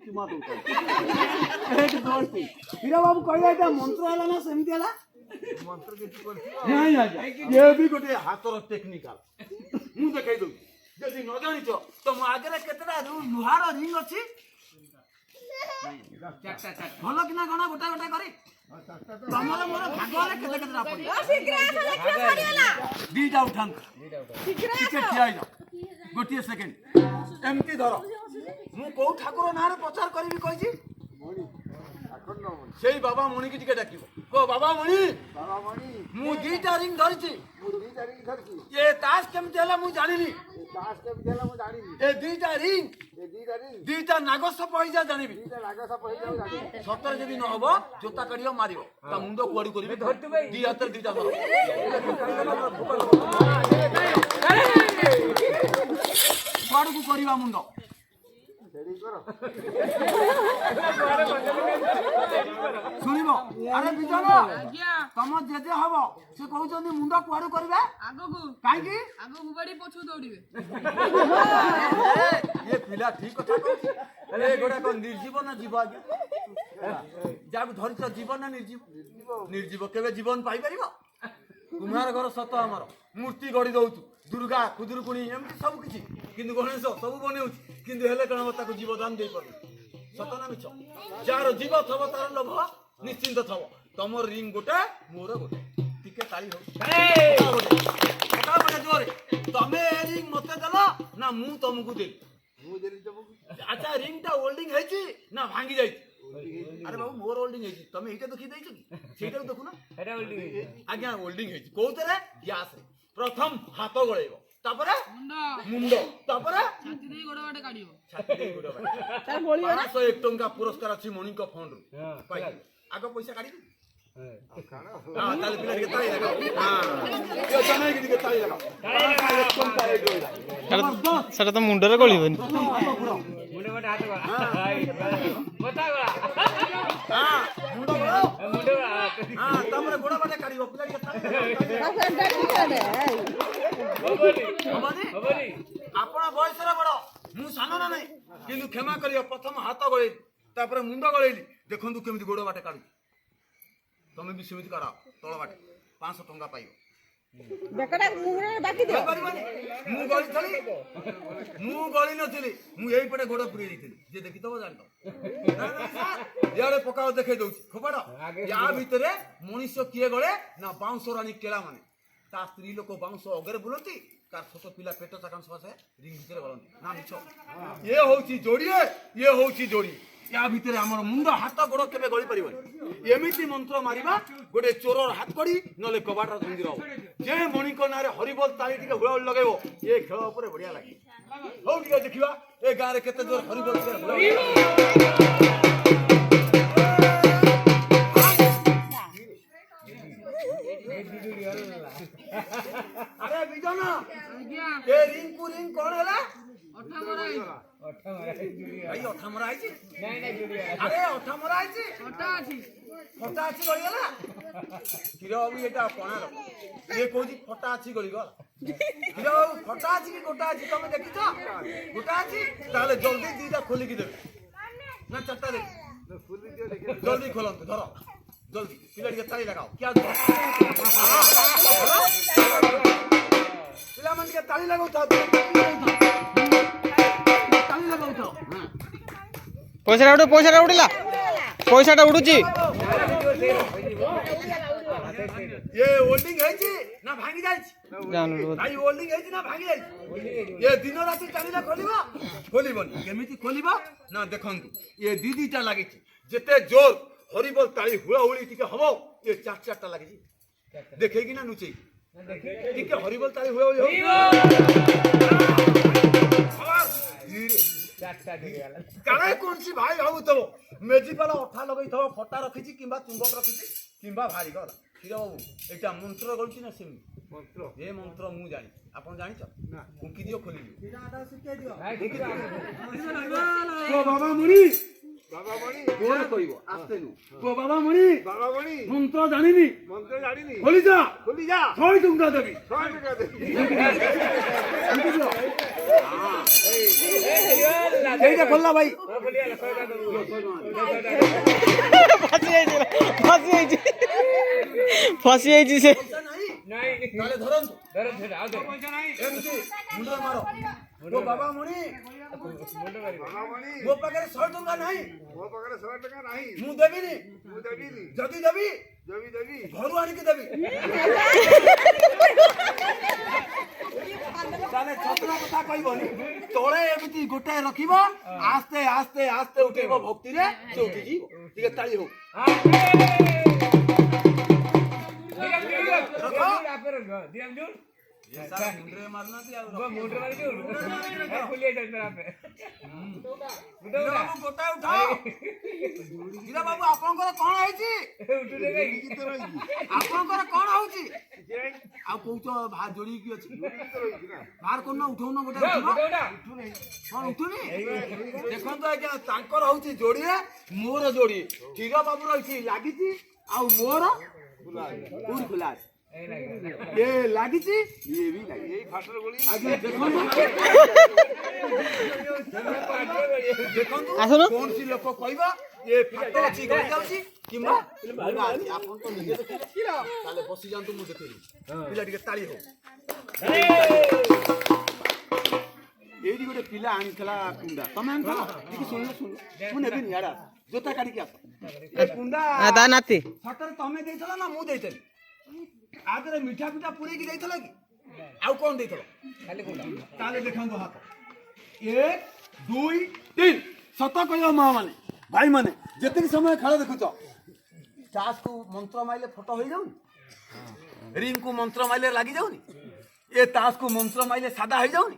चुमा दउछ एक दोस्ती हीरा बाबू कहले एटा मंत्र हला ना सेमती हला मंत्र के नहीं आजा ये भी गोटे हातर टेक्निकल मु देखाई दउ जदी न जानिछ तो मो आगे केतरा लुहार रिंग अछि भलो कि ना गणा गोटा गोटा करी तमरा मोर भागवाले केते केतरा पड़ी शीघ्र आसा पड़ियाला दीटा उठान शीघ्र आसा ठियाई जा गोटिए सेकंड एमती धर मु को ठाकुर नारे प्रचार करबी कहिछि मणि अखंड मणि सेई बाबा मणि की टिके डाकिबो को बाबा मणि मु दीटा रिंग धरछि ये ताश केमते हला मु जानिनी ए दीटा रिंग दीटा नागस पइजा जानिबी सतर जदी न होबो जोता कडियो मारियो ता मुंडो कुआडी करबी दी हाथ दीटा धर कुआडी को करबा मुंडो शुणिब अरे बिजन तुम जेजे हम से कहते मुंड कुआड़ करेंगे कहीं बड़ी पछू दौड़े ये पिला ठीक कथा कहूँ गोटा कौन निर्जीव ना जीव आज्ञा जहाँ धरिच जीवन ना निर्जीव निर्जीव केवे जीवन पाइपर कुम्हार घर सत आमर मूर्ति गढ़ी दौचु दुर्गा खुदुरकुणी एमती सब किसी किंतु गणेश सब बने किंतु हेले कण ताको जीवदान दे पार सत ना मिछ जार जीव थब तार लोभ निश्चिंत थब तमर रिंग गोटे मोर गोटे टिके ताली हो जोरे तमे रिंग मते देलो ना मु तुमको दे अच्छा रिंग टा होल्डिंग है ना भांगी जाई अरे बाबू मोर होल्डिंग है तमे एटा देखि दैछ कि सेटा देखु ना एटा होल्डिंग है आज्ञा होल्डिंग है कोतरे ग्यास रे प्रथम हाथ गळेबो तापरे मुंड तापरे छाती देई गोड़ बाटे काढियो छाती देई गोड़ बाटे तार बोली 501 टंका पुरस्कार अछि मणि को फंड पाइ आगो पैसा काढी हां ताले पिला के ताई लगाओ हां यो जने के ताई लगाओ सेटा तो मुंडरे गळिबनी मुंडे बाटे हाथ गळा बता गळा हां मुंड गळा हां तामरे गोड़ बाटे काढियो पिला के ताई आपण बयस बड़ मु सान ना नहीं किंतु क्षमा करियो प्रथम हाथ गळे तापर मुंड गळेली देखंतु केमिति गोड़ बाटे काढू तमे भी सेमिति काढा तळ बाटे 500 टंका पाइयो बेकड़ा मुंगरे बाकी दे मु गळी नथिली मु एई पटे गोड़ पुरी दिथिली जे देखि तब जानतो यारे पकाओ देखे दउछि खपड़ा या भितरे मनुष्य किए गळे ना बाउंस रानी केला माने ता स्त्री लोक बाउंस अगरे बुलती तार छोट पिला पेट चाकांश पासे रिंग भितर गलंती ना मिछ ये होउछि जोड़िए ये होउछि जोड़ी या भितर हमर मुंड हाथ गोड़ केबे गळी परिबनी एमिति मंत्र मारिबा गोटे चोरर हाथ कड़ी नले कबाटर धंदी रहो जे मणि को नारे हरिबोल ताली टिके हुळहुळ लगाइबो ये खेल ऊपर बढ़िया लागी हो टिके देखिबा ए गां रे केते जोर हरिबोल के अरे बिजन ए रिंग को रिंग कोन हला भाई अठा मरा आइछि नहीं नहीं जुड़िया अरे अठा मरा आइछि फटा अछि गली गला हीरो बाबू एटा कोना लो ये कोजी फटा अछि गली गला हीरो बाबू फटा अछि कि गोटा अछि तमे देखि छ गोटा अछि ताले जल्दी दीटा खोली कि देबे ना चट्टा दे खोली दियो लेकिन जल्दी खोलो धरो जल्दी पिला के ताली लगाओ क्या पिला मन के ताली लगाओ था पैसा उड़िला पैसा उड़ुची ये होल्डिंग है जी ना भांगी जाई भाई होल्डिंग है जी ना भांगी जाई ये दिन रात टाणीला खोलिबनी केमिति खोलिबा ना देखंतु ये दीदीटा लागि जेते जोर हरिबोल ताली हुळाहुळी टिके हबो ये चार चारटा लागि देखे कि ना नुचै टिके हरिबोल ताली हुळाहुळी हो काहे कोनसी भाई भाबु तबो मेजिक वाला अठा लगई थबो फटा रखिछि किबा चुंबक रखिछि किबा भारी गला हीरो बाबू एटा मंत्र गलछि ना सेम मंत्र ए मंत्र मु जानि आपन जानि छ ना फुंकी दियो खोली दियो सीधा आधा सिखे दियो तो बाबा मुनि ବାବା ମଣି କୋଣ କହିବ ଆସ୍ତେ ନୁ ଓ ବାବା ମଣି ବାବା ମଣି ମନ୍ତ୍ର ଜାଣିନି ମନ୍ତ୍ର ଜାଣିନି ଖୋଲି ଯା ଖୋଲି ଯା 100 ଟଙ୍କା ଦେବି 100 ଟଙ୍କା ଦେବି এইটা খোলা ভাই ଫସି ଯାଇଛି ସେ তাহলে ধরন্তু এমতি মুন্ডর মারো ও বাবা মনি ବାବା ମଣି ମୋ ପାଖରେ 100 ଟଙ୍କା ନାହିଁ ମୋ ପାଖରେ 100 ଟଙ୍କା ନାହିଁ ମୁଁ ଦେବିନି ମୁଁ ଦେବିନି ଯଦି ଦେବି ଦେବି ଘରୁ ଆଣିକି ଦେବି ତାହେଲେ ଛତରା କଥା କହିବନି ତଳେ ଏମିତି ଗୋଟାଏ ରଖିବ ଆସ୍ତେ ଆସ୍ତେ ଆସ୍ତେ ଉଠେଇବ ଭକ୍ତିରେ ସେ ଉଠିଯିବ ଟିକେ ତାଳି ହଉ ମୁଣ୍ଡରେ ମାରୁନାହାନ୍ତି ଆଉ ଗୋଟାଏ ଉଠାଅ ହୀରା ବାବୁ ଆପଣଙ୍କର କଣ ହେଇଛି ଆପଣଙ୍କର କଣ ହଉଛି ଆଉ କହୁଛ ଯୋଡିକି ଅଛି ବାହାର କରୁନ ଉଠଉନ ଗୋଟେ କଣ ଉଠୁନି ଦେଖନ୍ତୁ ଆଜ୍ଞା ତାଙ୍କର ହଉଛି ଯୋଡିଏ ମୋର ଯୋଡିଏ ହୀରା ବାବୁର ଏଠି ଲାଗିଛି ଆଉ ମୋର କୋଉଠି ଖୋଲା ଅଛି ଏ ଲାଗିଛି ଇଏ ବି ଲାଗିଛି ଏଇ ଫାଟର ଗୋଳି ଆଜ୍ଞା ଦେଖନ୍ତୁ ଆସୁନ କୌଣସି ଲୋକ କହିବ ଏ ଫାଟ ଅଛି ଗଳି ଯାଉଛି କିମ୍ବା ଭଙ୍ଗା ଅଛି ଆପଣ ତ ନିଜେ ଦେଖିଲେ ତାହେଲେ ବସି ଯାଆନ୍ତୁ ମୁଁ ଦେଖେଇବି ପିଲା ଟିକେ ତାଳି ହଉ ଏଇଠି ଗୋଟେ ପିଲା ଆଣିଥିଲା କୁଣ୍ଡା ତମେ ଆଣିଥିଲ ଟିକେ ଶୁଣିଲ ମୁଁ ନେବିନି ଇଆଡେ ଜୋତା କାଢିକି ଆସ ଏ କୁଣ୍ଡା ତା ନାତି ସତରେ ତମେ ଦେଇଥିଲ ନା ମୁଁ ଦେଇଥିଲି ଆଦରେ ମିଠା ପିଠା ପୁରେଇକି ଦେଇଥିଲ କି ଆଉ କଣ ଦେଇଥିଲ ତାହେଲେ ଦେଖନ୍ତୁ ହାତ 1 2 3 ସତ କହିବ ମା ମାନେ ଭାଇ ମାନେ ଯେତିକି ସମୟ ଖେଳ ଦେଖୁଛ ଚାଷକୁ ମନ୍ତ୍ର ମାଇଲେ ଫଟୋ ହେଇଯାଉନି ରିଙ୍ଗ କୁ ମନ୍ତ୍ର ମାଇଲେ ଲାଗି ଯାଉନି ଏ ତାସକୁ ମନ୍ତ୍ର ମାଇଲେ ସାଦା ହେଇଯାଉନି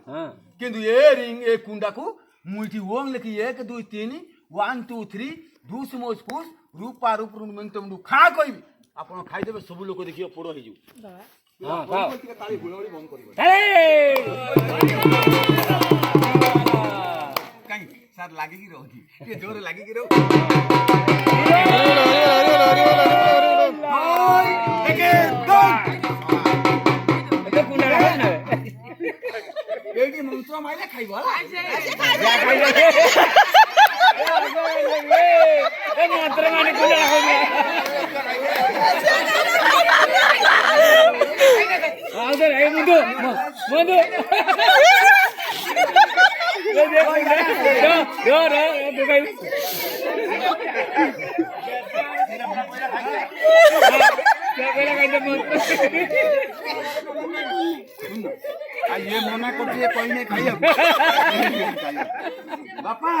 କିନ୍ତୁ ଏ ରିଙ୍ଗ ଏ କୁଣ୍ଡାକୁ ମୁଁ ଏଠି ଓଂ ଲେଖି 1 2 3 1 2 3 ଧୁସ ମୋସ ଫୁସ ରୂପା ରୂପ ମେଣ୍ଟମୁ ଖା କହିବି ଆପଣ ଖାଇଦେବେ ସବୁ ଲୋକ ଦେଖିବ ପୋଡ଼ ହେଇଯିବ ଟିକେ ତାଳି ହୁଳହୁଳି ବନ୍ଦ କରିବ କାହିଁକି ସାର୍ ଲାଗିକି ରହୁଛି ଟିକେ ଜୋରେ ଲାଗିକି ରହୁ ଏଇଠି ମନ୍ତ୍ର ମାଇଲେ ଖାଇବ ମନ୍ତ୍ର ମାନେ ये मना कर कहने खाई बापा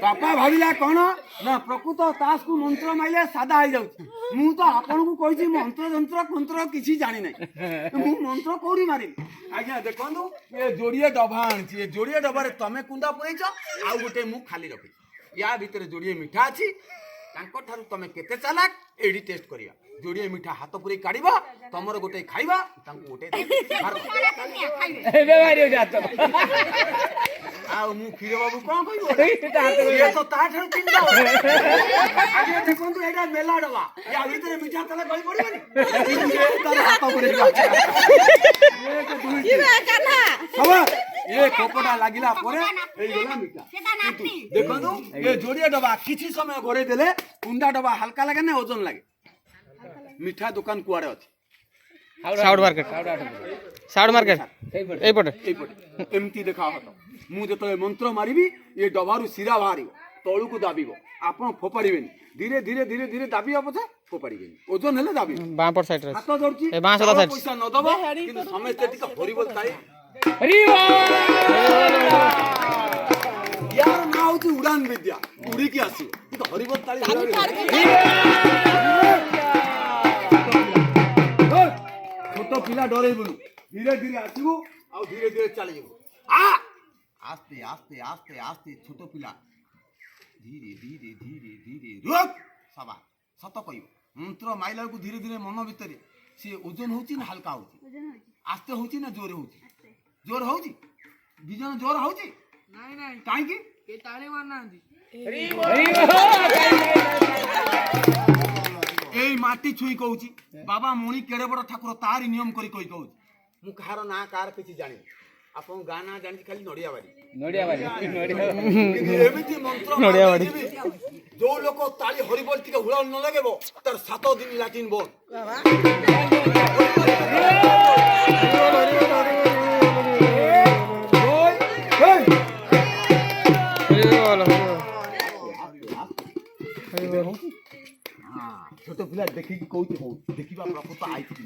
बापा भाविला कौन ना प्रकृत तास को मंत्र माइले सादा हो जाउछि मु तो आपन को कहि मंत्र जंत्र मंत्र किछि जानि नै मु मंत्र कोरी मारि आज्ञा देखंदु ये जोड़िए डबा आछि ये जोड़िए डबा रे तमे कुंडा पुरैछ आ गोटे मु खाली रखि या भीतर जोड़िए मीठा अछि तांको ठारू तमे केते चालाक एडी टेस्ट करिया जोड़िए मीठा हाथ पुरे काढ़िबा तमर गोटे खाइबा तांको गोटे ଏବେ ବାହାରି ଯାତ ଆଉ ମୁଁ କ୍ଷୀର ବାବୁ କଣ କହିବ ଏ ତ ତା ଠାରୁ ଚିନ୍ତା ଆଜି ଦେଖନ୍ତୁ ଏଇଟା ମେଲା ଡବା ୟା ଭିତରେ ମିଠା ତେଲ ଗଳି ପଡିବନି ତାର ହାତ ପୁରେ ଏ କୋପଟା ଲାଗିଲା ପରେ ହେଇଗଲା ମିଠା ଦେଖନ୍ତୁ ଏ ଯୋଡିଏ ଡବା କିଛି ସମୟ ଘୋରେଇ ଦେଲେ କୁଣ୍ଡା ଡବା ହାଲକା ଲାଗେ ନା ଓଜନ ଲାଗେ ମିଠା ଦୋକାନ କୁଆଡେ ଅଛି ସାଉଡ ମାର୍କେଟ এইপটে ଏମିତି ଦେଖା ହତ ମୁଁ ଯେତେବେଳେ ମନ୍ତ୍ର ମାରିବି ଏ ଡବାରୁ ଶିରା ବାହାରିବ ତଳକୁ ଦାବିବ ଆପଣ ଫୋପାଡ଼ିବେନି ଧୀରେ ଧୀରେ ଧୀରେ ଧୀରେ ଦାବିବା ପଛେ ଫୋପାଡ଼ିବେନି ଓଜନ ହେଲେ ଦାବିବ ବାଁ ପଟ ସାଇଡ ରେ ହାତ ଧରୁଛି ଏ ବାଁ ସଦା ସାଇଡ ପଇସା ନ ଦବ କିନ୍ତୁ ସମସ୍ତେ ଟିକେ ହରିବୋଲ ତାଳି यार ना होची उड़ान विद्या उड़ी की आसी तो हरिबोल ताली छोटो पिला डरे बोलू धीरे धीरे आसीबो आ धीरे धीरे चली जेबो आ आस्ते आस्ते आस्ते आस्ते छोटो पिला धीरे धीरे धीरे धीरे रुक सभा सत कहिबो मंत्र माइला को धीरे धीरे मन भीतर से ओजन होची ना हल्का होची आस्ते होची ना जोर होची जोर होची बिजन जोर होची नहीं नहीं काहे की के ताले मारना এই মাটি ছুঁই কହୁଛି বাবা মণি কেড়ে বড় ঠাকুর তারি নিয়ম করি কই কହୁଛି ମୁଁ କାହାର ନାଁ କାହାର କିଛି ଜାଣିନି ଆପଣଙ୍କ ଗାଁ ନାଁ ଜାଣିଛି ଖାଲି ନଡ଼ିଆବାଡ଼ି ଏମିତି ମନ୍ତ୍ର ନଡ଼ିଆବାଡ଼ି। ଯୋଉ ଲୋକ ତାଳି ହରିବୋଲ ଟିକେ ହୁଳ ନ ଲଗେଇବ ତାର 7 ଦିନ ଲାଟିନ ବନ୍ଦ ছোট পিলা ଦେଖିକି କହୁଛି ହଉ ଦେଖିବା ପ୍ରକୃତ ଆଇଛି କି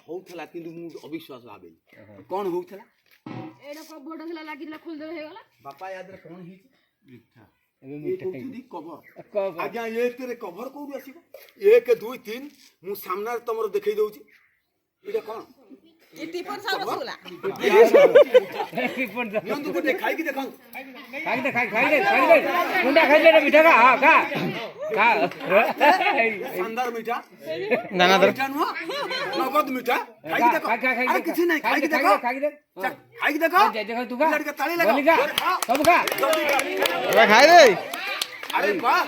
ହଉଥିଲା କିନ୍ତୁ ମୁଁ ଅବିଶ୍ୱାସ ଭାବିଲି କଣ ହଉଥିଲା ବାପା ୟାଦରେ କଣ ହେଇଛି ଆଜ୍ଞା ଏକରେ କଭର କୋଉଠୁ ଆସିବ 1 2 3 ମୁଁ ସାମ୍ନାରେ ତମର ଦେଖେଇ ଦଉଛି ଏଇଟା କଣ ନିଅନ୍ତୁ ଗୋଟେ ଖାଇକି ଦେଖନ୍ତୁ ଶାନଦାର ମିଠା ଦାନାଦାର ମିଠା ନୁହଁ ନଗଦ ମିଠା ଖାଇକି ଦେଖ ଆରେ କିଛି ନାହିଁ ଖାଇକି ଦେଖ ଖାଇକି ଦେଖ ପିଲା ଟିକେ ତାଳି ଲଗାଅ ଖାଇଦେ ଆରେ ବାଃ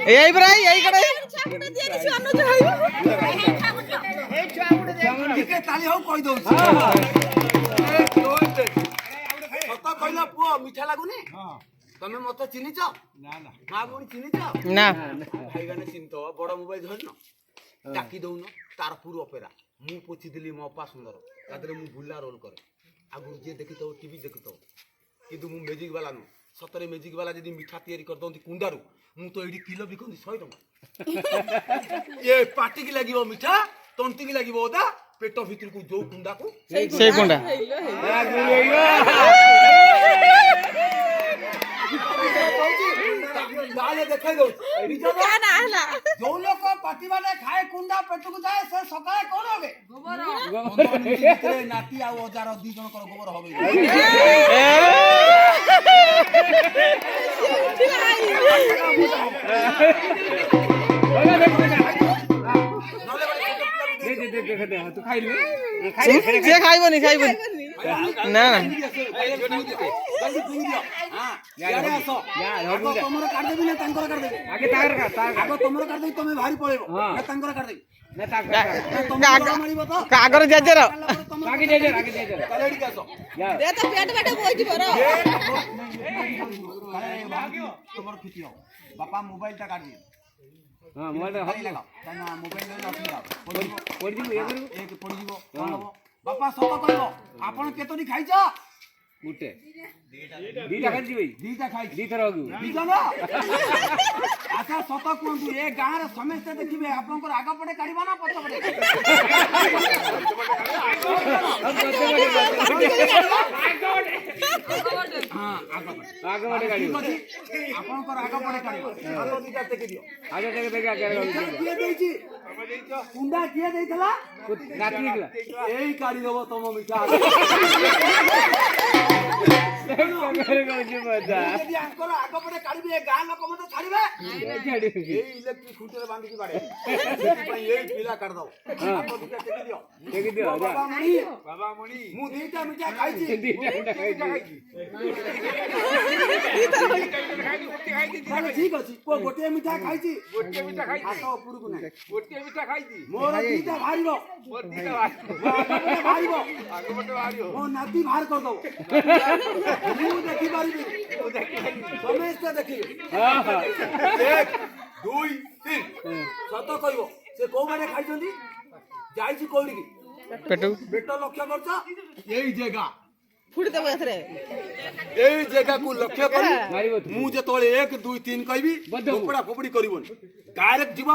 यही पर यही कड़े ଟିକେ ତାଳି ହଉ କହି ଦଉଛି ସତ କହିଲ ପୁଅ ମିଠା ଲାଗୁନି ତମେ ମତେ ଚିହ୍ନିଛ ମା ଭଉଣୀ ଚିହ୍ନିଛ ना ଭାଇମାନେ ଚିହ୍ନିତ ବଡ ମୋବାଇଲ ଧରିନ ଡାକି ଦଉନ ତାରପୁର ଅପେରା ମୁଁ ପୋଛିଦେଲି ମୋ ଅପା ସୁନ୍ଦର ତା ଦେହରେ ମୁଁ ବୁଲା ରୋଲ କରେ ଆଗରୁ ଯିଏ ଦେଖିଥିବ ଟିଭି ଦେଖିଥିବ କିନ୍ତୁ ମୁଁ ମ୍ୟାଜିକ ବାଲା ନୁହଁ ସତରେ ମ୍ୟାଜିକ ବାଲା ଯଦି ମିଠା ତିଆରି କରିଦିଅନ୍ତି କୁଣ୍ଡାରୁ ମୁଁ ତ ଏଇଠି କିଲୋ ବିକନ୍ତି 100 ଟଙ୍କା ଏ ପାଟିକି ଲାଗିବ ମିଠା ତଣ୍ଟିକି ଲାଗିବ ଓଦା ପେଟ ଭିତରକୁ ଯୋଉ କୁଣ୍ଡାକୁ से कुंडा ତାହେଲେ ଦେଖେଇ ଦଉଛି ଯୋଉ ଲୋକ ପାଟି ମାନେ ଖାଏ କୁଣ୍ଡା ପେଟକୁ ଯାଏ ସେ ସକାଳେ କଣ ହବେ ନାତି ଆଉ ଅଜାର 2 ଜଣଙ୍କର ଗୋବର ହବେ से खाइबनी खाइबनी ना ना ତମର କାଢିଦେବି ନା ତାଙ୍କର କାଢିଦେବି ଆଗ ତମର କାଢିଦେବି ତମେ ଭାରି ପଳେଇବ ନା ତାଙ୍କର କାଢିଦେବି कागर जेजर बापा मोबाइल टा काट दिए बापा सत कह आपण केतोनी खाइछ गुटे दीटा खाई भाई दीटा खाई दी थर दीटा ना अच्छा सत कहतु ए गाँ रे समस्ते देखिबे आपनकर आगा पटे काढिबा ना पछ पटे हां आगा पटे काढिबा आपनकर आगा पटे काढिबा हाथ दीटा टेके दियो आगे देखे आगे किए देछि कुंडा किए देइथला नाती निकला एई काढि देबो तम मिठा যদি আঙ্কর আগ পটে কাড়িবে এ গাঁ লোক মতে ছাড়িবে এই ইলেকট্রিক খুঁটিরে বাঁধিকি বাড়ে সেপাই এই পিলা কাট দাও আপো দিটা টেকি দিও বাবা মণি মু দুইটা মিঠা খাইছি তাহলে ঠিক আছে কো গোটে মিঠা খাইছি হাত উপরকু নাই গোটে মিঠা খাইছি মোর দুইটা ভাইব মোর দুইটা ভাইব আগে পটে ভাইব মো নাতি ভার কর দাও ମୁଁ ଦେଖିପାରିବି ସମସ୍ତେ ଦେଖିବେ 1 2 3 ସତ କହିବ ସେ କୋଉ ମାନେ ଖାଇଛନ୍ତି ଯାଇଛୁ କୋଉଠିକି पेटू ପେଟ ଲକ୍ଷ୍ୟ କରୁଛ ଏଇ ଜାଗା ଫୁଡି ଦେବ ଏଥିରେ ଏଇ ଜାଗାକୁ ଲକ୍ଷ୍ୟ କରି ମୁଁ ଯେତେବେଳେ 1 2 3 କହିବି ଫୋପଡ଼ା ଫୋପଡ଼ି କରିବନି ଡାଇରେକ୍ଟ ଯିବ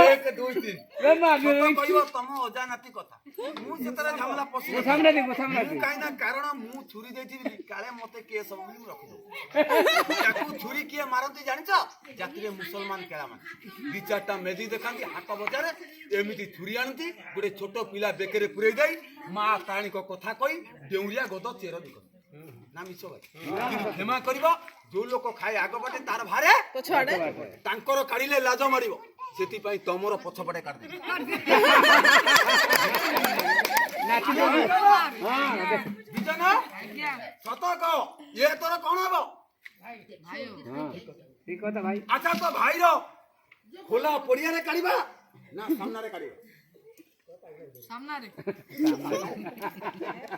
एक दुई तीन କହିବ ତମ ଅଜାନାତି କଥା ମୁଁ ଯେତେବେଳେ ଝାମଲା ପଶି କାହିଁ ନା କାରଣ ମୁଁ ଛୁରୀ ଦେଇଥିବି କାଳେ ମତେ କିଏ ସବୁ ରଖିଦେବ ତାକୁ ଛୁରୀ କିଏ ମାରନ୍ତି ଜାଣିଛ ଜାତିରେ ମୁସଲମାନ କେଳାମାନେ ଦି ଚାରିଟା ମେଜି ଦେଖାନ୍ତି ହାଟ ବଜାରରେ ଏମିତି ଛୁରୀ ଆଣନ୍ତି ଗୋଟେ ଛୋଟ ପିଲା ବେକରେ ପୁରେଇ ଦେଇ ମା ତାରିଣୀଙ୍କ କଥା କହି ଡେଉଁରିଆ ଗଦ ଚେର ଦିକ ନା ମିଛ ଭାଇ କ୍ଷମା କରିବ ଯୋଉ ଲୋକ ଖାଏ ଆଗ ପଟେ ତାର ଭାରେ ତାଙ୍କର କାଢିଲେ ଲାଜ ମାରିବ ସେଥିପାଇଁ ତମର ପଛପଟେ କାଢିଦେବି ସତ କହ ଇଏ ତୋର କଣ ହବ ଆଚ୍ଛା ତ ଭାଇର ଖୋଲା ପଡିଆରେ କାଢିବା ନା ସାମ୍ନାରେ କାଢିବା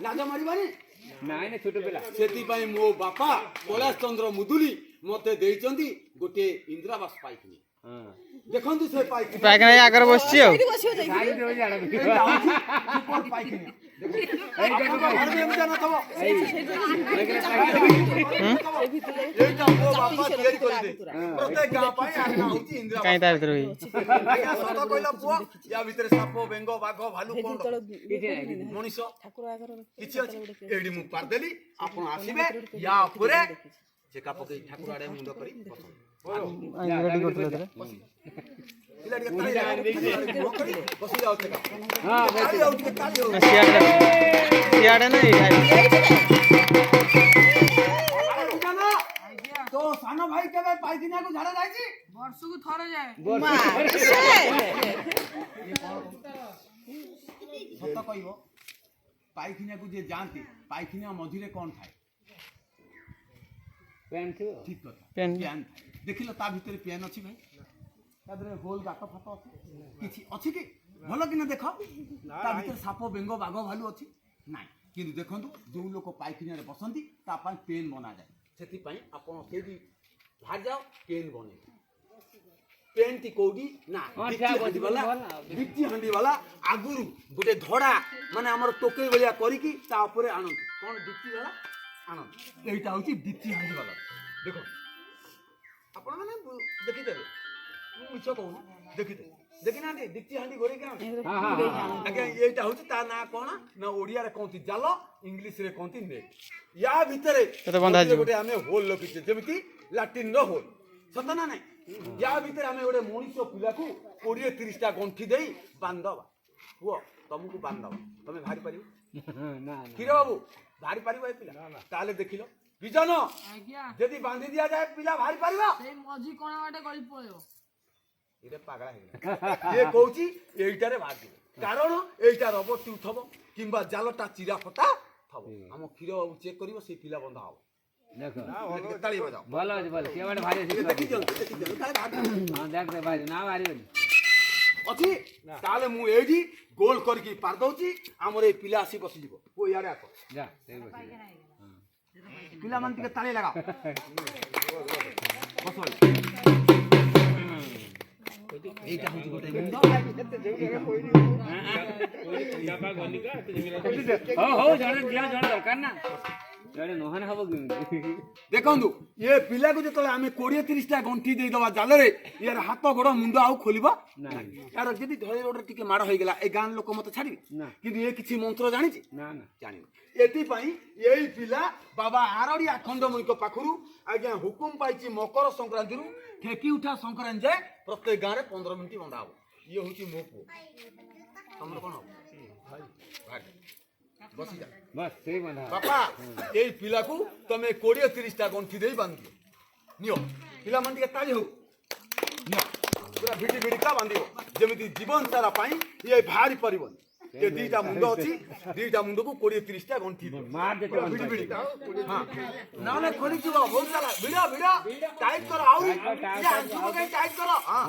ଲାଜ ମାରିବାନି ନାଇଁ ନା ଛୋଟ ପିଲା ସେଥିପାଇଁ ମୋ ବାପା କୈଳାସ ଚନ୍ଦ୍ର ମୁଦୁଲି ମତେ ଦେଇଛନ୍ତି ଗୋଟିଏ ଇନ୍ଦିରାବାସ ପାଇକିନି ଦେଖନ୍ତୁ ସେ ପାଇକିନି ପାଇଖାନା ଆଗରେ ବସିଛି ଆଉ କାଇଁ ତା ଭିତରେ ୟା ଭିତରେ ସାପ ବେଙ୍ଗ ବାଘ ଭାଲୁ କଣ ମଣିଷ କିଛି ଅଛି ଏଇଠି ମୁଁ ପାରଦେଲି ଆପଣ ଆସିବେ ୟା ଉପରେ ଚେକା ପକେଇ ଠାକୁର ଆଡେ ମୁଣ୍ଡ କରି ରେଡି କରୁଥିଲେ ସିଆଡେ ନା তো সান ভাই কেবে পাইখিনাକୁ ঝাড়া যাইছি ବର୍ଷକୁ ଥରେ ଯାଏ ସତ କହିବ ପାଇଖିନାକୁ ଯେ ଯାଆନ୍ତି ପାଇଖିନା ମଝିରେ କଣ ଥାଏ ଠିକ କଥା ପେନ୍ ପ୍ୟାନ୍ ଥାଏ ଦେଖିଲ ତା ଭିତରେ ପ୍ୟାନ୍ ଅଛି ଭାଇ ତା ଦେହରେ ହୋଲ ଗାତ ଫାତ ଅଛି କିଛି ଅଛି କି ଭଲ କିନା ଦେଖ ତା ଭିତରେ ସାପ ବେଙ୍ଗ ବାଘ ଭାଲୁ ଅଛି ନାଇଁ କିନ୍ତୁ ଦେଖନ୍ତୁ ଯୋଉ ଲୋକ ପାଇଖିନାରେ ବସନ୍ତି ତା ପାଇଁ ପେନ୍ ବନାଯାଏ ସେଥିପାଇଁ ଆପଣ ସେଇଠି ବାହାରି ଯାଅ ପେନ୍ ବନେଇବେ ପେନ୍ଟି କୋଉଠି ନା ଡିକ୍ଚି ହାଣ୍ଡି ବାଲା ଆଗରୁ ଗୋଟେ ଧଡ଼ା ମାନେ ଆମର ଟୋକେଇ ଭଳିଆ କରିକି ତା ଉପରେ ଆଣନ୍ତି କ'ଣ ଡିକ୍ଚି ବାଲା ଆଣନ୍ତି ଏଇଟା ହେଉଛି ଡିକ୍ଚି ହାଣ୍ଡି ବାଲା ଦେଖ ଆପଣମାନେ ଦେଖିଦେବେ ମୁଁ ମିଛ କହୁନି ଦେଖିଦେବେ ଦେଖିନାହାନ୍ତି ଡିକ୍ଚି ହାଣ୍ଡି ଘୋରେଇକି ଆଜ୍ଞା ଏଇଟା ହେଉଛି ତା ନାଁ କ'ଣ ନା ଓଡ଼ିଆରେ କହନ୍ତି ଜାଲ ଇଂଲିଶରେ କହନ୍ତି ନେଟ୍ ୟା ଭିତରେ ଗୋଟେ ଆମେ ହୋଲ୍ ରଖିଛେ ଯେମିତି ଲାଟ୍ରିନ୍ର ହୋଲ୍ ସତ ନା ନାଇଁ ୟା ଭିତରେ ଆମେ ଗୋଟେ ମଣିଷ ପିଲାକୁ 20-30ଟା ଗଣ୍ଠି ଦେଇ ବାନ୍ଧବା ପୁଅ ତମକୁ ବାନ୍ଧବା ତମେ ବାହାରି ପାରିବ କ୍ଷୀର ବାବୁ ବାହାରି ପାରିବ ଏ ପିଲା ତାହେଲେ ଦେଖିଲ ବିଜନ ଯଦି ବାନ୍ଧି ଦିଆଯାଏ ପିଲା ବାହାରି ପାରିବ ସେଇ ମଝି କଣ ଗୋଟେ ଗଳି ପଳେଇବ ଏଇଟା ପାଗଳା ହେଇଗଲା ଇଏ କହୁଛି ଏଇଟାରେ ବାହାରିଯିବ କାରଣ ଏଇଟା ରବର ଟ୍ୟୁବ୍ ଥବ କିମ୍ବା ଜାଲଟା ଚିରା ଫଟା ଥବ ଆମ କ୍ଷୀର ବାବୁ ଚେକ୍ କରିବ ସେଇ ପିଲା ବନ୍ଧା ହବ ତାଳି ବଜାଅ ଭଲ ଅଛି ଭଲ ସେ ଗୋଟେ ଭାରି ଅଛି ଦେଖି ଦିଅନ୍ତୁ ହଁ ଦେখ ଭାଇ ନା ବାହାରିବନି ଅଛି ତାହେଲେ ମୁଁ ଏଇଠି ଗୋଲ କରିକି ପାରି ଦଉଛି ଆମର ଏଇ ପିଲା ଆସି ବସିଯିବ ଓ ଇଆଡ଼େ ଆସ ଯା ସେଇ ବସି ପିଲାମାନେ ଟିକେ ତାଳି ଲଗାଅ ବସ এইটা হচ্ছে গোটে মুন্ড দেখন্তু এ পিলাକୁ ଯେତେବେଳେ ଆମେ 20-30ଟା ଗଣ୍ଠି ଦେଇଦେବା ଜାଲରେ ইয়াର ହାତ ଗୋଡ଼ ମୁଣ୍ଡ ଆଉ ଖୋଲିବ यार ଯଦି ଧଳି ରୋଡରେ ଟିକେ ମାଡ଼ ହେଇଗଲା ଏ ଗାଁ ଲୋକ ମତେ ଛାଡ଼ିବେ କିନ୍ତୁ ଏ କିଛି ମନ୍ତ୍ର ଜାଣିଛି ଜାଣିବ ଏଥିପାଇଁ ଏଇ ପିଲା ବାବା ଆରଡ଼ି ଆଖଣ୍ଡମଣିଙ୍କ ପାଖରୁ ଆଜ୍ଞା ହୁକୁମ ପାଇଛି ମକର ସଂକ୍ରାନ୍ତିରୁ ଠେକି ଉଠା ସଂକ୍ରାନ୍ତି ଯାଏ ପ୍ରତ୍ୟେକ ଗାଁରେ 15 ମିନିଟ୍ ବନ୍ଧା ହବ ଇଏ ହଉଛି ମୋ ପୁଅ ତମର କ'ଣ ହବ ବସିଯା ବାପା ଏଇ ପିଲାକୁ ତମେ 20-30ଟା ଗଣ୍ଠି ଦେଇ ବାନ୍ଧିବ ନିଅ ପିଲାମାନେ ଟିକେ ତାଳି ହଉ ନିଅ ପୁରା ଭିଡ଼ି ଭିଡ଼ିକା ବାନ୍ଧିବ ଯେମିତି ଜୀବନ ସାରା ପାଇଁ ଇଏ ବାହାରି ପାରିବନି ये दीटा मुंड अछि दीटा मुंड को 20-30टा गंठी मार दे भिडी भिडी हां ना ना खोली छुबो बहुत सारा भिडा भिडा टाइट करो आउरी ये छुबो के टाइट करो हां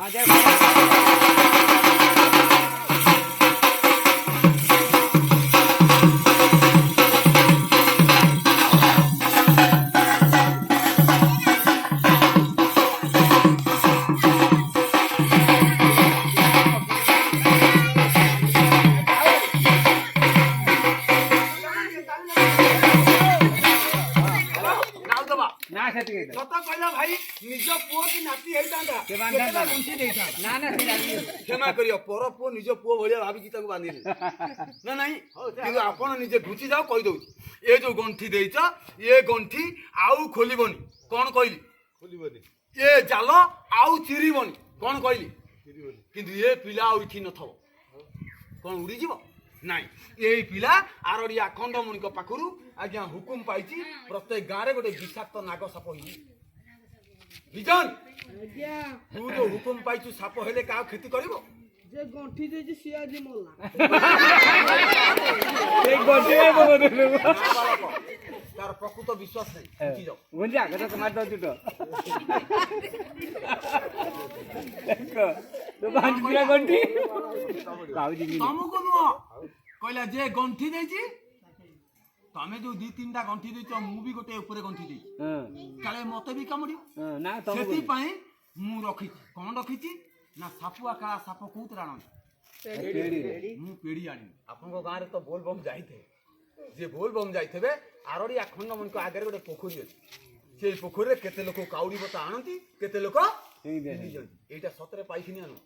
ସେତିକି ହେଇଥିଲା। ସତ କହିଲା ଭାଇ ନିଜ ପୁଅ କି ନାତି ହେଇଥାନ୍ତା ସେ ବାନ୍ଧିଥାନ୍ତା। କେତେଟା ଗଣ୍ଠି ଦେଇଥାନ୍ତା। ନା ନା ସେ ଜାଣିନି। କ୍ଷମା କରିବ ପର ପୁଅ ନିଜ ପୁଅ ଭଳିଆ ଭାବିକି ତାକୁ ବାନ୍ଧିଲେ ନା ନାଇଁ କିନ୍ତୁ ଆପଣ ନିଜେ ଘୁଚି ଯାଅ କହିଦଉଛି ଏ ଯୋଉ ଗଣ୍ଠି ଦେଇଛ ଏ ଗଣ୍ଠି ଆଉ ଖୋଲିବନି କଣ କହିଲି ଖୋଲିବନି ଏ ଜାଲ ଆଉ ଚିରିବନି କଣ କହିଲି କିନ୍ତୁ ଏ ପିଲା ଆଉ ଏଠି ନଥିବ କଣ ଉଡ଼ିଯିବ ନାଇଁ ଏଇ ପିଲା ଆରଡି ଆଖଣ୍ଡମଣିଙ୍କ ପାଖରୁ ଆଜ୍ଞା ହୁକୁମ ପାଇଛି ପ୍ରତ୍ୟେକ ଗାଁରେ ଗୋଟେ ବିଷାକ୍ତ ନାଗ ସାପ ହେଇଛି ବିଜନ ତୁ ଯୋଉ ହୁକୁମ ପାଇଛୁ ସାପ ହେଲେ କାହା କ୍ଷତି କରିବ ଯେ ଗଣ୍ଠି ଦେଇଛି ସିଏ ଆଜି ମଲା ସେଇ ଗୋଟିଏ ବଦଳୁ। ନାବାଳକ, ତାର ପ୍ରକୃତ ବିଶ୍ୱାସ ନାହିଁ ଉଠି ଯାଉ ଗୁଞ୍ଜା କଥା ମାରି ଦଉଛୁ ତ। ଦେଖ ତୁ ବାନ୍ଧିଥିଲା ଗଣ୍ଠି ପାଉଜି ତମକୁ ନୁହଁ କହିଲା ଯେ ଗଣ୍ଠି ଦେଇଛି ତମେ ଯୋଉ ଦି ତିନିଟା ଗଣ୍ଠି ଦେଇଛ ମୁଁ ବି ଗୋଟେ ଉପରେ ଗଣ୍ଠି ଦେଇଛି କାଳେ ମତେ ବି କାମୁଡିବ ନା ତମକୁ ସେଥିପାଇଁ ମୁଁ ରଖିଛି କଣ ରଖିଛି ନା ସାପୁଆ କାଳା ସାପ କୋଉଥିରେ ଆଣନ୍ତି ମୁଁ ପେଡି ଆଣିବି ଆପଣଙ୍କ ଗାଁରେ ତ ବୋଲ ବମ୍ ଯାଇଥିବେ ଯେ ବୋଲ ବମ୍ ଯାଇଥିବେ ଆରଡି ଆଖଣ୍ଡମଣିଙ୍କ ଆଗରେ ଗୋଟେ ପୋଖରୀ ଅଛି ସେଇ ପୋଖରୀରେ କେତେ ଲୋକ କାଉଡି ବତା ଆଣନ୍ତି କେତେ ଲୋକ ପିନ୍ଧିଛନ୍ତି ଏଇଟା ସତରେ ପାଇକିନି ଆଣୁ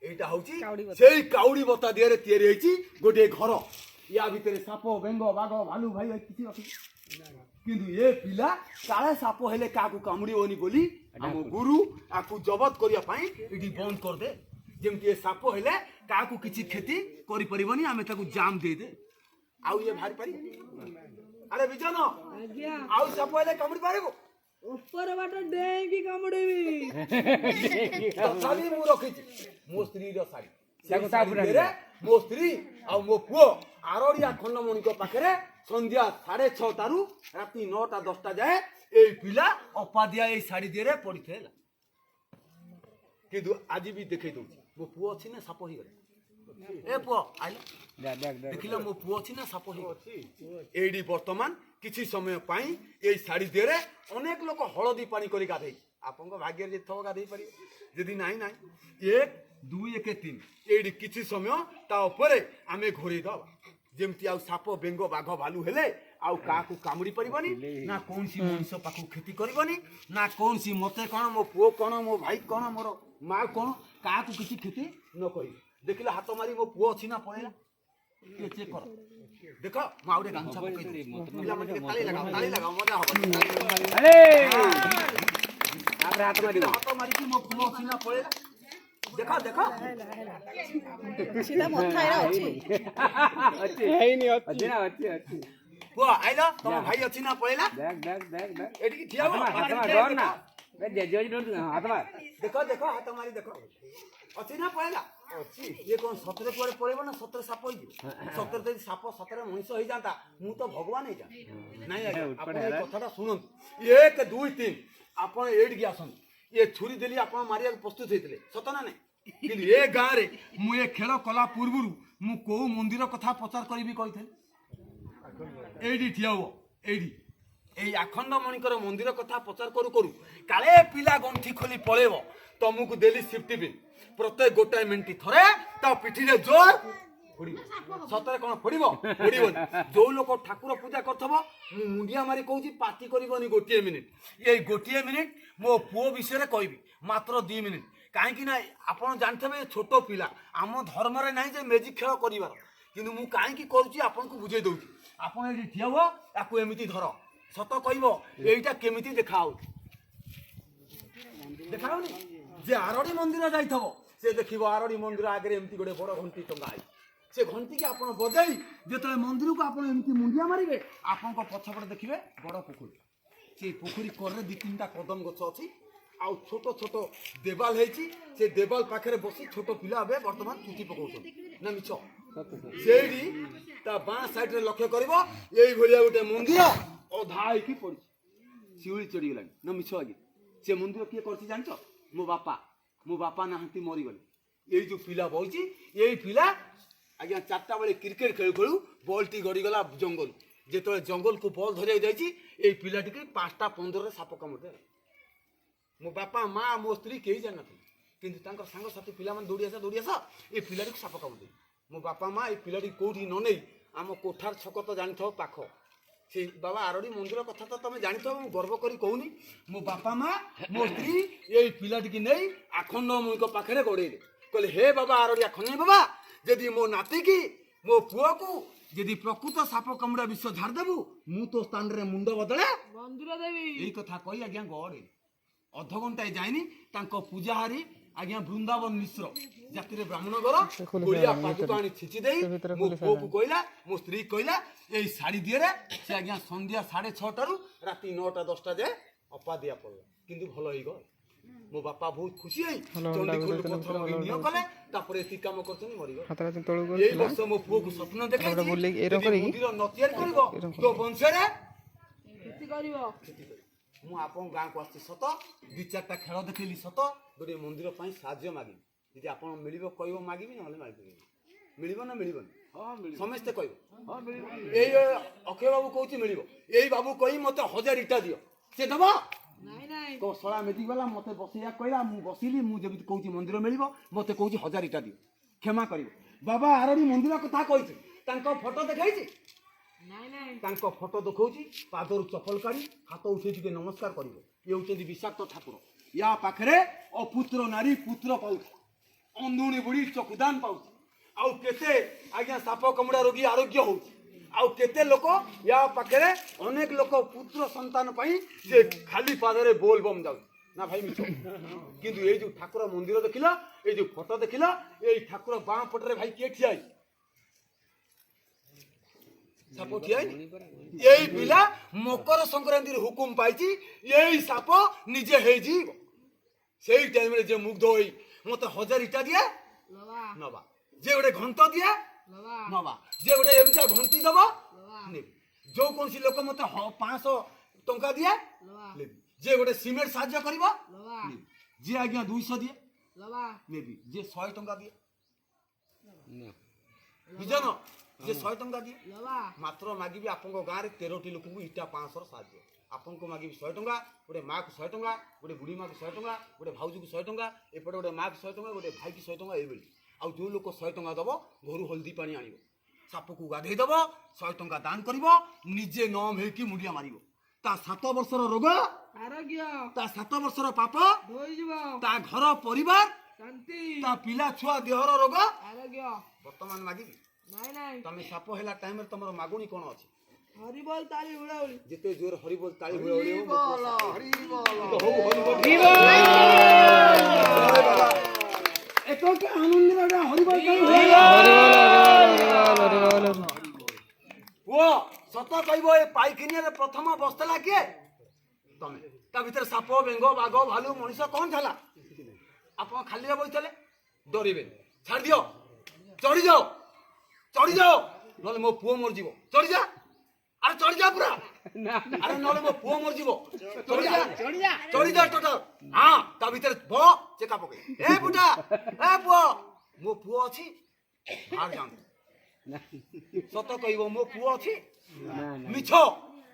ଏଇଟା ହଉଛି ସେଇ କାଉଡି ବତା ଦିହରେ ତିଆରି ହେଇଛି ଗୋଟିଏ ଘର ୟା ଭିତରେ ସାପ ବେଙ୍ଗ ବାଘ ଭାଲୁ ଭାଇ କିଛି ରଖିଛି କିନ୍ତୁ ଏ ପିଲା କାଳେ ସାପ ହେଲେ କାହାକୁ କାମୁଡିବନି ବୋଲି ଆମ ଗୁରୁ ଆକୁ ଜବତ କରିବା ପାଇଁ ଏଠି ବନ୍ଦ କରିଦେ ଯେମିତି ଏ ସାପ ହେଲେ କାହାକୁ କିଛି କ୍ଷତି କରିପାରିବନି ଆମେ ତାକୁ ଜାମ୍ ଦେଇଦେ ଆଉ ଇଏ ବାହାରି ପାରିବ ଆରେ ବିଜନ ଆଉ ସାପ ହେଲେ କାମୁଡି ପାରିବ ଉପର ବାଟ ଡେଇଁକି କାମୁଡିବି ତଥାପି ମୁଁ ରଖିଛି ମୋ ସ୍ତ୍ରୀର ଶାଢୀ ତାକୁ ତା ଉପରେ ଶାଢୀରେ ମୋ ସ୍ତ୍ରୀ ଆଉ ମୋ ପୁଅ ଆରଡି ଆଖଣ୍ଡମଣିଙ୍କ ପାଖରେ ସନ୍ଧ୍ୟା 6:30ରୁ ରାତି 9ଟା 10ଟା ଯାଏ ଏଇ ପିଲା ଅପାଦିଆ ଏଇ ଶାଢୀ ଦିହରେ ପଡିଥିଲା କିନ୍ତୁ ଆଜି ବି ଦେଖେଇ ଦଉଛି ମୋ ପୁଅ ଅଛି ନା ସାପ ହେଇଗଲା ଏ ପୁଅ ଆଇଲା ଦେଖିଲ ମୋ ପୁଅ ଅଛି ନା ସାପ ହେଇଗଲା ଏଇଠି ବର୍ତ୍ତମାନ କିଛି ସମୟ ପାଇଁ ଏଇ ଶାଢୀ ଦିହରେ ଅନେକ ଲୋକ ହଳଦୀ ପାଣି କରି ଗାଧେଇ ଆପଣଙ୍କ ଭାଗ୍ୟରେ ଯଦି ଥବ ଗାଧେଇ ପାରିବେ ଯଦି ନାହିଁ ନାହିଁ 1 2 1 3 ଏଇଠି କିଛି ସମୟ ତା ଉପରେ ଆମେ ଘୋରେଇ ଦବା ଯେମିତି ଆଉ ସାପ ବେଙ୍ଗ ବାଘ ଭାଲୁ ହେଲେ ଆଉ କାହାକୁ କାମୁଡି ପାରିବନି ନା କୌଣସି ମଣିଷ ପାଖକୁ କ୍ଷତି କରିବନି ନା କୌଣସି ମତେ କଣ ମୋ ପୁଅ କଣ ମୋ ଭାଇ କଣ ମୋର ମା କଣ କାହାକୁ କିଛି କ୍ଷତି ନ କରିବ ଦେଖିଲେ ହାତ ମାରି ମୋ ପୁଅ ଅଛି ନା ପଳେଇଲା ଟିକେ ଚେକ୍ କର ଦେଖ ମୁଁ ଆଉ ଗୋଟେ ଗାମୁଛା ପକେଇଦେବି ପିଲାମାନେ ଟିକେ ତାଳି ଲଗାଅ ମଜା ହବ ତାପରେ ହାତ ମାରିବ ହାତ ମାରିକି ମୋ ପୁଅ ଅଛି ନା ପଳେଇଲା ଦେଖ ଦେଖ ଅଛି ନା ଅଛି ଅଛି ପୁଅ ଆଇଲ ତମ ଭାଇ ଅଛି ନା ପଳେଇଲା ଦେখ ଏଠିକି ଠିଆ ହୁଅ ହାତ ମାର ଡର ନା ଜେଜେ ହାତ ମାର ଦେଖ ଦେଖ ହାତ ମାରି ଦେଖ ଅଛି ନା ପଳେଇଲା ଅଛି ଇଏ କଣ ସତରେ କୁଆଡେ ପଳେଇବ ନା ସତରେ ସାପ ହେଇଯିବ ସତରେ ଯଦି ସାପ ସତରେ ମଣିଷ ହେଇଯାନ୍ତା ମୁଁ ତ ଭଗବାନ ହେଇଯାନ୍ତି ନାଇଁ ଆଜ୍ଞା ଆପଣ ଏଇ କଥାଟା ଶୁଣନ୍ତୁ 1 2 3 ଆପଣ ଏଇଠିକି ଆସନ୍ତୁ ଏ ଛୁରୀ ଦେଲି ଆପଣ ମାରିବାକୁ ପ୍ରସ୍ତୁତ ହେଇଥିଲେ ସତ ନା ନାଇଁ କିନ୍ତୁ ଏ ଗାଁରେ ମୁଁ ଏ ଖେଳ କଲା ପୂର୍ବରୁ ମୁଁ କୋଉ ମନ୍ଦିର କଥା ପ୍ରଚାର କରିବି କହିଥିଲି ଏଇଠି ଠିଆ ହୁଅ ଏଇଠି ଏଇ ଆଖଣ୍ଡମଣିଙ୍କର ମନ୍ଦିର କଥା ପ୍ରଚାର କରୁ କରୁ କାଳେ ପିଲା ଗଣ୍ଠି ଖୋଲି ପଳେଇବ ତମକୁ ଦେଲି ସିଫ୍ଟି ବିନ୍ ପ୍ରତ୍ୟେକ ଗୋଟାଏ ମିନିଟ୍ ଥରେ ତା ପିଠିରେ ଜୋର ପଡିବ ସତରେ କଣ ପଡିବ ପଡିବନି ଯୋଉ ଲୋକ ଠାକୁର ପୂଜା କରୁଥିବ ମୁଁ ମୁଣ୍ଡିଆ ମାରି କହୁଛି ପାଟି କରିବନି ଗୋଟିଏ ମିନିଟ୍ ଏଇ ଗୋଟିଏ ମିନିଟ୍ ମୋ ପୁଅ ବିଷୟରେ କହିବି ମାତ୍ର 2 ମିନିଟ୍ କାହିଁକି ନା ଆପଣ ଜାଣିଥିବେ ଛୋଟ ପିଲା ଆମ ଧର୍ମରେ ନାହିଁ ଯେ ମେଜିକ ଖେଳ କରିବାର କିନ୍ତୁ ମୁଁ କାହିଁକି କରୁଛି ଆପଣଙ୍କୁ ବୁଝେଇ ଦଉଛି ଆପଣ ଏଇଠି ଠିଆ ହୁଅ ତାକୁ ଏମିତି ଧର ସତ କହିବ ଏଇଟା କେମିତି ଦେଖାହଉଛି ଦେଖାହଉନି ଯେ ଆରଡି ମନ୍ଦିର ଯାଇଥିବ ସେ ଦେଖିବ ଆରଡି ମନ୍ଦିର ଆଗରେ ଏମିତି ଗୋଟେ ବଡ ଘଣ୍ଟି ଟଙ୍ଗା ହେଇଛି ସେ ଘଣ୍ଟିକି ଆପଣ ବଜାଇ ଯେତେବେଳେ ମନ୍ଦିରକୁ ଆପଣ ଏମିତି ମୁଣ୍ଡିଆ ମାରିବେ ଆପଣଙ୍କ ପଛପଟେ ଦେଖିବେ ବଡ ପୋଖରୀ ସେଇ ପୋଖରୀ କରରେ 2-3ଟା କଦମ ଗଛ ଅଛି ଆଉ ଛୋଟ ଛୋଟ ଦେବାଲ ହେଇଛି ସେ ଦେବାଲ ପାଖରେ ବସି ଛୋଟ ପିଲା ଏବେ ବର୍ତ୍ତମାନ ଚୁଟି ପକାଉଛନ୍ତି ନା ମିଛ ସେଇଠି ତା ବାଁ ସାଇଡରେ ଲକ୍ଷ୍ୟ କରିବ ଏଇଭଳିଆ ଗୋଟେ ମନ୍ଦିର ଅଧା ହେଇକି ପଡିଛି ଶିଉଳି ଚଢିଗଲାଣି ନା ମିଛ ଆଜ୍ଞା ସେ ମନ୍ଦିର କିଏ କରିଛି ଜାଣିଛ ମୋ ବାପା ନାହାନ୍ତି ମରିଗଲେ ଏଇ ଯୋଉ ପିଲା ବଇଛି ଏଇ ପିଲା ଆଜ୍ଞା 4ଟା ବେଳେ କ୍ରିକେଟ ଖେଳୁ ଖେଳୁ ବଲ୍ଟି ଗଡ଼ିଗଲା ଜଙ୍ଗଲ ଯେତେବେଳେ ଜଙ୍ଗଲକୁ ବଲ୍ ଧରିବାକୁ ଯାଇଛି ଏଇ ପିଲାଟିକି 5ଟା 15ରେ ସାପ କାମୁଡ଼ିଦେଲା ମୋ ବାପା ମା ମୋ ସ୍ତ୍ରୀ କେହି ଜାଣିନଥିଲେ କିନ୍ତୁ ତାଙ୍କର ସାଙ୍ଗସାଥି ପିଲାମାନେ ଦୌଡ଼ି ଆସ ଏ ପିଲାଟିକୁ ସାପ କାମୁଡ଼ିଦେଲେ ମୋ ବାପା ମା ଏ ପିଲାଟି କୋଉଠି ନ ନେଇ ଆମ କୋଠାର ଛକ ତ ଜାଣିଥିବ ପାଖ ସେ ବାବା ଆରଡ଼ି ମନ୍ଦିର କଥା ତ ତମେ ଜାଣିଥିବ, ମୁଁ ଗର୍ବ କରି କହୁନି। ମୋ ବାପା ମା ମୋ ସ୍ତ୍ରୀ ଏଇ ପିଲାଟିକି ନେଇ ଆଖଣ୍ଡ ମୁଙ୍କ ପାଖରେ ଗଡ଼େଇଲେ, କହିଲେ ହେ ବାବା ଆରଡ଼ି ଆଖଣ୍ଡ ବାବା, ଯଦି ମୋ ନାତିକି ମୋ ପୁଅକୁ ଯଦି ପ୍ରକୃତ ସାପ କାମୁଡ଼ା ବିଷ ଝାଡ଼ିଦେବୁ, ମୁଁ ତୋ ସ୍ଥାନରେ ମୁଣ୍ଡ ବଦଳେ ମନ୍ଦିର ଦେବି। ଏଇ କଥା କହି ଆଜ୍ଞା ଗଡ଼େ ଅଧଘଣ୍ଟାଏ ଯାଇନି ତାଙ୍କ ପୂଜାହାରୀ ଆଜ୍ଞା ବୃନ୍ଦାବନ ମିଶ୍ର ଜାତିରେ ବ୍ରାହ୍ମଣ ଘର ଗୋଳିଆ ପାଦୁକ ଆଣି ଛିଞ୍ଚି ଦେଇ ମୋ ପୁଅକୁ କହିଲା, ମୋ ସ୍ତ୍ରୀ କହିଲା ଏଇ ଶାଢ଼ୀ ଦିଏରେ ସେ ଆଜ୍ଞା ସନ୍ଧ୍ୟା 6:30ରୁ ରାତି 9ଟା 10ଟା ଯାଏ ଅପା ଦିଆ ପଡ଼ିଲା, କିନ୍ତୁ ଭଲ ହେଇଗଲା। ମୋ ବାପା ବହୁତ ଖୁସି ହେଇ ଚଣ୍ଡିଖୋଲ ପଥର ନିଅ କଲେ, ତାପରେ ଏତିକି କାମ କରୁଛନ୍ତି ମରିଗଲେ। ଏଇ ବର୍ଷ ମୋ ପୁଅକୁ ସ୍ୱପ୍ନ ଦେଖାଇଛି ମନ୍ଦିର ନ ତିଆରି କରିବ ତୋ ବଂଶରେ କ୍ଷତି କରିବ। ମୁଁ ଆପଣଙ୍କ ଗାଁକୁ ଆସିଛି ସତ, 2-4ଟା ଖେଳ ଦେଖେଇଲି ସତ, ଗୋଟେ ମନ୍ଦିର ପାଇଁ ସାହାଯ୍ୟ ମାଗିବି, ଯଦି ଆପଣ ମିଳିବ କହିବ ମାଗିବି, ନହେଲେ ମାଗିବିନି। ମିଳିବ ନା ମିଳିବନି? ସମସ୍ତେ କହିବ। ଏଇ ଅକ୍ଷୟ ବାବୁ କହୁଛି ମିଳିବ, ଏଇ ବାବୁ କହି ମତେ 1000 ଇଟା ଦିଅ, ସେ ଦବ? ନାଇଁ ନାଇଁ। ତ ଶଳା ମେଜିକ ବାଲା ମତେ ବସେଇଆ କହିଲା, ମୁଁ ବସିଲି, ମୁଁ ଯେମିତି କହୁଛି ମନ୍ଦିର ମିଳିବ, ମତେ କହୁଛି 1000 ଇଟା ଦିଅ, କ୍ଷମା କରିବ। ବାବା ଆରଡ଼ି ମନ୍ଦିର କଥା କହିଛି, ତାଙ୍କ ଫଟୋ ଦେଖାଇଛି, ନାଇଁ ନାଇଁ। ତାଙ୍କ ଫଟୋ ଦେଖଉଛି, ପାଦରୁ ଚପଲ କାଢି ହାତ ଉଠେଇ ଟିକେ ନମସ୍କାର କରିବ। ଇଏ ହଉଛନ୍ତି ବିଷାକ୍ତ ଠାକୁର। ୟା ପାଖରେ ଅପୁତ୍ର ନାରୀ ପୁତ୍ର ପାଉଛି, ଅନ୍ଧୁଣୀ ବୁଢ଼ୀ ଚକ୍ଷୁଦାନ ପାଉଛି, ଆଉ କେତେ ଆଜ୍ଞା ସାପ କାମୁଡ଼ା ରୋଗୀ ଆରୋଗ୍ୟ ହଉଛି, ଆଉ କେତେ ଲୋକ ୟା ପାଖରେ ଅନେକ ଲୋକ ପୁତ୍ର ସନ୍ତାନ ପାଇଁ ସେ ଖାଲି ପାଦରେ ବୋଲ ବମ୍ ଯାଉଛି ନା ଭାଇ ମିଛ? କିନ୍ତୁ ଏଇ ଯୋଉ ଠାକୁର ମନ୍ଦିର ଦେଖିଲ, ଏଇ ଯୋଉ ଫଟୋ ଦେଖିଲ, ଏଇ ଠାକୁର ବାଁ ପଟରେ ଭାଇ କିଏ ଠିଆ ହେଇଛି? ସାପ ଠିଆ ହେଇନି? ଏଇ ପିଲା ମକର ସଂକ୍ରାନ୍ତିରେ ହୁକୁମ ପାଇଛି, ଏଇ ସାପ ନିଜେ ହେଇଯିବ। ସେଇ ଟାଇମରେ ଯେ ମୁଗ୍ଧ ହୋଇ ମତେ 1000 ଇଟା ଦିଏ ଲବା ନବା, ଯେ ଗୋଟେ ଘଣ୍ଟ ଦିଏ ଲବା ନବା, ଯେ ଗୋଟେ ଏମିତିଆ ଘଣ୍ଟି ଦବ ନେବି, ଯୋଉ କୌଣସି ଲୋକ ମତେ 500 ଟଙ୍କା ଦିଏ ଲବା ନେବି, ଯେ ଗୋଟେ ସିମେଣ୍ଟ ସାହାଯ୍ୟ କରିବ ଲବା ନେବି, ଯେ ଆଜ୍ଞା 200 ଦିଏ ଲବା ନେବି, ଯେ 100 ଟଙ୍କା ଦିଏ ବୁଝନ, ଯେ 100 ଟଙ୍କା ଦିଏ ଲବା। ମାତ୍ର ମାଗିବି ଆପଣଙ୍କ ଗାଁରେ 13ଟି ଲୋକଙ୍କୁ ଇଟା 500ର ସାହାଯ୍ୟ, ଆପଣଙ୍କୁ ମାଗିବି 100 ଟଙ୍କା, ଗୋଟେ ମାଆକୁ 100 ଟଙ୍କା, ଗୋଟେ ବୁଢ଼ୀ ମାଆକୁ 100 ଟଙ୍କା, ଗୋଟେ ଭାଉଜକୁ 100 ଟଙ୍କା, ଏପଟେ ଗୋଟେ ମାଆକୁ 100 ଟଙ୍କା, ଗୋଟେ ଭାଇକି 100 ଟଙ୍କା, ଏଇଭଳି। ଆଉ ଯୋଉ ଲୋକ 100 ଟଙ୍କା ଦବ ଘରୁ ହଳଦୀ ପାଣି ଆଣିବ, ସାପକୁ ଗାଧେଇ ଦବ, 100 ଟଙ୍କା ଦାନ କରିବ, ନିଜେ ନମ ହେଇକି ମୁଣ୍ଡିଆ ମାରିବ, ତା 7 ବର୍ଷର ରୋଗ, ଆରୋଗ୍ୟ ତା 7 ବର୍ଷର ପାପ, ଧୋଇଯିବ। ତା ଘର ପରିବାର, ଶାନ୍ତି ତା ପିଲା ଛୁଆ ଦେହର ରୋଗ ଆରୋଗ୍ୟ। ବର୍ତ୍ତମାନ ମାଗିବି। ନାଇଁ ନାଇଁ। ତମେ ସାପ ହେଲା ଟାଇମରେ ତମର ମାଗୁଣି କ'ଣ ଅଛି? ହରିବୋଲ ତାଳି ହୁଳାହୁଳି। ଯେତେ ଜୋର ହରିବୋଲ ତାଳି ହୁଳାହୁଳି ହଉ, ଏକକେ ଆନନ୍ଦରେ ହରିବୋଲ ତାଳି ପୁଅ ସତ କହିବ, ଏ ପାଇଖିନିଆରେ ପ୍ରଥମ ବସିଥିଲା କିଏ? ତମେ। ତା ଭିତରେ ସାପ ବେଙ୍ଗ ବାଘ ଭାଲୁ ମଣିଷ କ'ଣ ଥିଲା? ଆପଣ ଖାଲିରେ ବସିଥିଲେ, ଡରିବେନି, ଛାଡ଼ି ଦିଅ, ଚଢ଼ିଯାଅ, ଚଢ଼ିଯାଅ, ନହେଲେ ମୋ ପୁଅ ମରିଯିବ, ଚଢ଼ିଯା, ଆରେ ଚଢ଼ିଯା ପୁରା, ଆରେ ନହେଲେ ମୋ ପୁଅ ମରିଯିବ, ଚଢ଼ିଯା, ଚଢ଼ିଯା ଟୋଟାଲ। ହଁ, ତା ଭିତରେ ଚେକା ପକେଇ, ଏ ବୁଢା, ଏ ପୁଅ, ମୋ ପୁଅ ଅଛି, ବାହାର ଯାଆନ୍ତୁ। ସତ କହିବ ମୋ ପୁଅ ଅଛି? ମିଛ।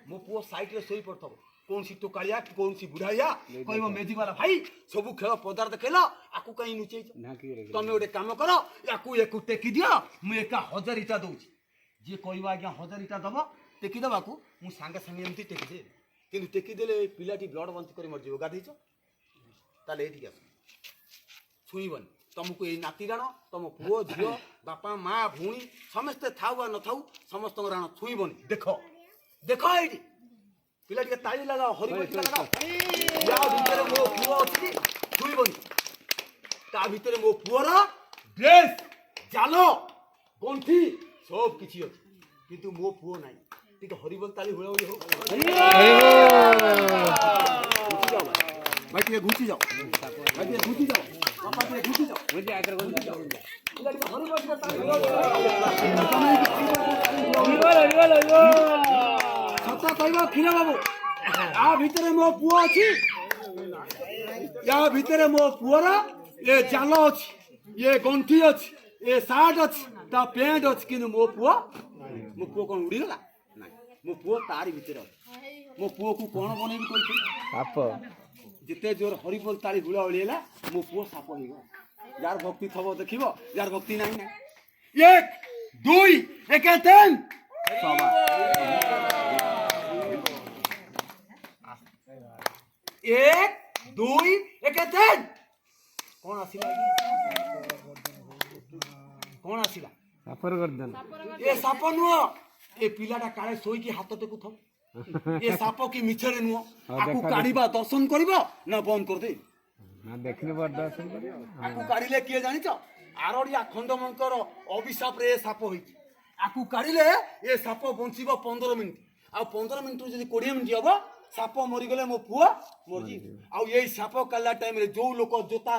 ମୋ ପୁଅ ସାଇଡରେ ଶୋଇ ପଡିଥିବ, କୌଣସି ଟୋକାଳିଆ କି କୌଣସି ବୁଢାଇଆ କହିବ ମେଜି ବାଲା ଭାଇ ସବୁ ଖେଳ ପଦାର ଦେଖେଇଲ, ଆକୁ କାହିଁ ଲୁଚେଇଛ? ତମେ ଗୋଟେ କାମ କର, ୟାକୁ ଟେକି ଦିଅ, ମୁଁ ଏକା 1000 ଇଟା ଦଉଛି। ଯିଏ କହିବ ଆଜ୍ଞା 1000 ଇଟା ଦବ ଟେକି ଦେବାକୁ, ମୁଁ ସାଙ୍ଗେ ସାଙ୍ଗେ ଏମିତି ଟେକିଦେବି, କିନ୍ତୁ ଟେକିଦେଲେ ପିଲାଟି ବ୍ଲଡ ବଞ୍ଚ କରି ମରିଯିବ। ଗାଧେଇଛ? ତାହେଲେ ଏଇଠିକି ଆସ, ଛୁଇଁବନି। ତମକୁ ଏଇ ନାତି ରାଣ, ତମ ପୁଅ ଝିଅ ବାପା ମା ଭଉଣୀ ସମସ୍ତେ ଥାଉ ବା ନଥାଉ, ସମସ୍ତଙ୍କ ରାଣ ଛୁଇଁବନି। ଦେଖ ଦେଖ ଏଇଠି, ପିଲା ଟିକେ ତାଳି ଲଗାଅ, ହରିବୋଲ ଟିକେ ଲଗାଅ। ୟା ଭିତରେ ମୋ ପୁଅ ଅଛି, ଛୁଇଁବନି। ତା ଭିତରେ ମୋ ପୁଅର ଡ୍ରେସ, ଜାଲ, ଗଣ୍ଠି ସବୁ କିଛି ଅଛି, କିନ୍ତୁ ମୋ ପୁଅ ନାହିଁ। ଟିକେ ହରିବୋଲ ତାଳି ହୁଳାହୁଳି ହଉ। ଭାଇ ଟିକେ ଘୁଞ୍ଚି ଯାଅ, ଭାଇ ଟିକେ ଘୁଞ୍ଚି ଯାଅ, ବାପା ଟିକେ ଘୁଞ୍ଚି ଯାଅ, ସତ କହିବ କ୍ଷୀର ବାବୁ, ୟା ଭିତରେ ମୋ ପୁଅ ଅଛି, ୟା ଭିତରେ ମୋ ପୁଅର ଏ ଜାଲ ଅଛି, ଏ ଗଣ୍ଠି ଅଛି, ଏ ସାର୍ଟ ଅଛି, ତା ପ୍ୟାଣ୍ଟ ଅଛି, କିନ୍ତୁ ମୋ ପୁଅ କ'ଣ ଉଡ଼ିଗଲା? ନାଇଁ, ମୋ ପୁଅ ତାରି ଭିତରେ ଅଛି। ମୋ ପୁଅକୁ କ'ଣ ବନେଇବି କହିଥିଲି? ସାପ। ଯେତେ ଜୋର ହରିବୋଲ ତାଳି ହୁଳାହୁଳି ହେଲା, ମୋ ପୁଅ ସାପ ହେଇଗଲା। ଯାହାର ଭକ୍ତି ଥବ ଦେଖିବ, ଯାହାର ଭକ୍ତି ନାହିଁ ନାହିଁ। 1 2 1 3 1 2 1 3 कौन आसिला कौन आसिला ସାପର ଗର୍ଦ୍ଦନ ए साप नुह ए पिलाटा काळे सोईकी हाथ टेकु थौ ए साप की मिछरे नुह आकु काढिबा दर्शन करबो ना बंद कर दे ନା ଦେଖିଲେ ପ୍ରଦର୍ଶନ କରିବ आकु काढिले किए जानिଛ आरडिया खंडमंकर अभिशाप रे साप होई आकु काढिले ए साप बंचिबो 15 मिनिट आ 15 मिनिट जदी 20 मिनिट हबो साप मरि गले मो पुआ मरजी आ एई साप काला टाइम रे जो लोक जोता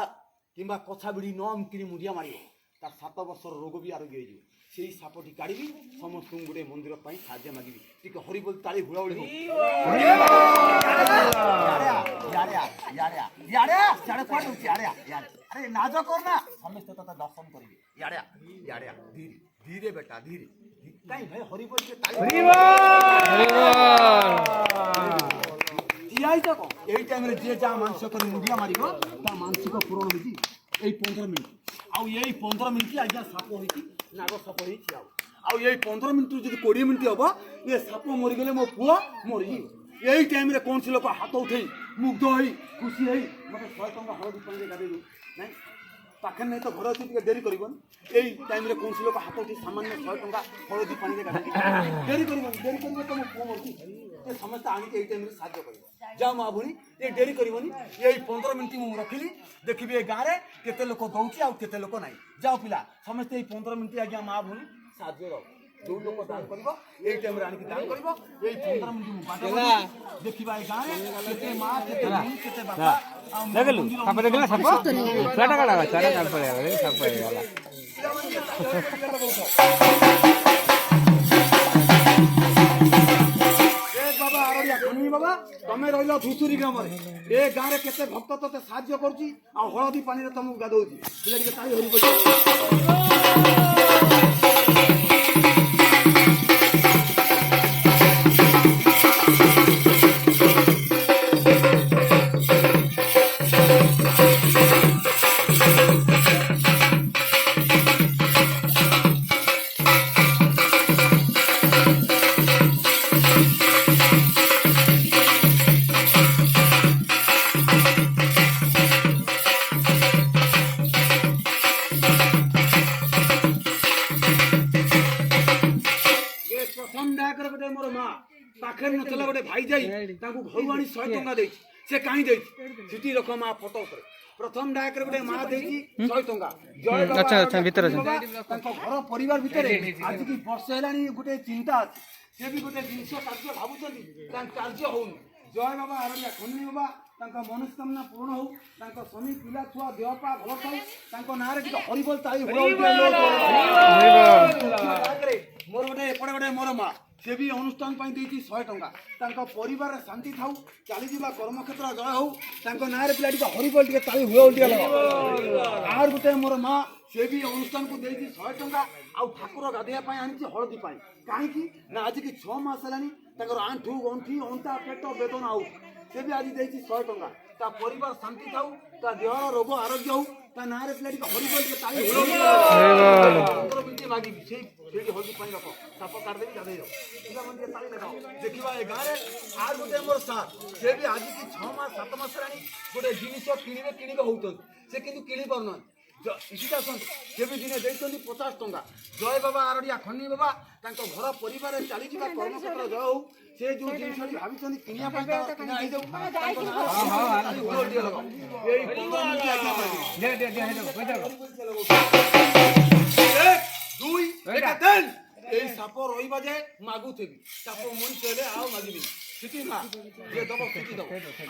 किंबा कछा बिडी नम किनी मुडिया मारियो तार 7 वर्षर रोग भी आरोग्य होई सेई सापटी काढिबी समस्त गुडे मंदिर पई साध्य मागिबी ठीक हरि बोल ताली हुळाहुळी हो यारे साडे कोड होची यारे अरे नाज करना समस्त तत दर्शन करिबी यारे धीरे धीरे बेटा धीरे काई भाई हरि बोल के ताली हरि बोल जियाई तको एई टाइम रे जे जा मानसिक कर मुडिया मारिबो ता मानसिक पूर्ण होई एई 15 मिनिट आउ एई 15 मिनिट आज्ञा साप होई नाग साप होई आउ एई 15 मिनिट जदी 20 मिनिट हबो ए साप मरि गेले मो पुआ मरि एई टाइम रे कोन से लोक हाथ उठेई मुग्ध होई खुशी होई मते 100 टंका हळदी पानी गादे दो नै पाखन नै तो घर अछि टिके देरी करबन एई टाइम रे कोन से लोक हाथ उठेई सामान्य 100 टंका हळदी पानी गादे देरी करबो तो मो पुआ मरि ए समस्त आनी के एई टाइम रे साध्य करबो जा मा भुनी ए डेरी करबनी एई 15 मिनिट मु रखिली देखिबे गां रे केते लोक दउची आ केते लोक नै जाओ पिला समस्त एई 15 मिनिट आज्ञा मा भुनी साध्य रो जो लोक दान करबो एई टाइम रे आनी के दान करबो एई 15 मिनिट मु बाटा देखिबा ए गां रे केते मा केते भूमि केते बापा देखलु साप देखला साप छाटा काढा छाटा काढ पड़ेगा साप पड़ेगा बाबा तमे रहिला धुसुरी गाम रे ए गां रे केते भक्त तते साहाय्य करची आ हळदी पानी रे तमु गादौची पिला के ताई हरि बोल पाखे नचला गोटे भाई जाई ताकू घर आनी 100 टंका देछि से काई देछि सिटी रखो मा फोटो पर प्रथम डाक रे गोटे मा देछि 100 टंका जय बाबा अच्छा अच्छा भीतर अच्छा ताको घर परिवार भीतर आज की वर्ष हेलानी गोटे चिंता से भी गोटे जिंस कार्य भाबुचंदी तां कार्य होउनी जय बाबा आरडिया खन्नी बाबा तांका मनस्कामना पूर्ण हो तांका स्वामी पिला छुआ देहपा भल थाउ तांको नारे कि हरि बोल ताई हो मोर गोटे एपड़े गोटे मोर मा से भी अनुष्ठान पाई देती 100 टंका तांका परिवार शांति थाउ चली जीवा कर्म क्षेत्र जय हो तांको नारे पिलाटी का हरि बोल टिके ताली हुए उल्टिया लगा आर गुटे मोर मां से भी अनुष्ठान को देती 100 टंका आ ठाकुर गाधेया पाई आनी हळदी पाई काहे की ना आज की 6 मास हलानी तांकर आंठू गंठी अंटा पेट वेदना आउ से भी आज देती 100 टंका ता परिवार शांति थाउ ता देह रोग आरोग्य हो ता नारे पिलाटी का हरि बोल टिके ताली हुए उल्टिया लगा 15 मिनिट मागी से हल्दी पानी रखो साप काट देवी गाधे जाओ पिला मन के ताली लगाओ देखिबा ए गां रे आर गुटे मोर साथ से भी आज की 6 मास 7 मास रानी गोटे जिनिस किनिबे होउतन से किंतु किनि परन इसीटा सन से भी दिने देइतनी 50 टंका जय बाबा आरडिया खन्नी बाबा तांको घर परिवार चली जीवा कर्म क्षेत्र जय हो से जो जिनिस भाबितनी किनिया पाई किना आइ जाऊ तांको ताली उल्टी लगाओ एई 15 मिनिट आज्ञा मागी दे पैसा 1 2 1 3 এই সাপ রইবা যে মাগুতেবি সাপ মন চলে আও মাগিবি সিটি মা যে দব সিটি দব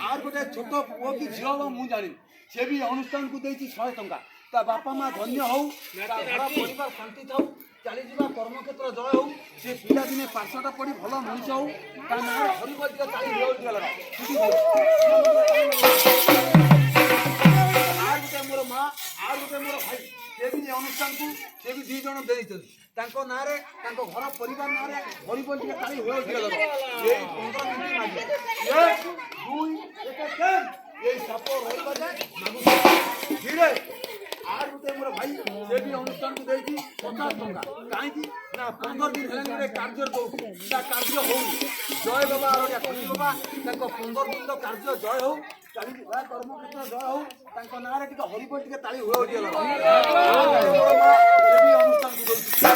আর গোটে ছোট পুও কি ঝিও মু জানি সে বি অনুষ্ঠান কু দেইছি 100 টঙ্কা তা বাপা মা ধন্য হও তা ঘর পরিবার শান্তি থাও চালি যা কর্মক্ষেত্র জয় হও সে পিলা দিনে পাঠশাটা পড়ি ভালো মনিষ হও তা না হরি বল দিকে তালি রোল দিয়া লাগা সিটি আর গোটে মোর মা আর গোটে মোর ভাই से भी अनुष्ठान को से भी 2 जण देइछन तांको नारे तांको घर परिवार नारे हरि बोल के ताली होय दिया लगा ए 15 मिनिट मागे 1 2 1 3 ए साप रहिबा जे मागु धीरे आर गुटे मोर भाई से भी अनुष्ठान को देइछि 50 टंका काहे कि ना 15 दिन हेले रे कार्य दो ता कार्य हो जय बाबा आरडिया खन्नी बाबा तांको 15 दिन रो कार्य जय हो ଚାଲିଯିବା କର୍ମକ୍ଷେତ୍ର ଜୟ ହଉ ତାଙ୍କ ନାଁରେ ଟିକେ ହରିବୋଲ ଟିକେ ତାଳି ହୁଏ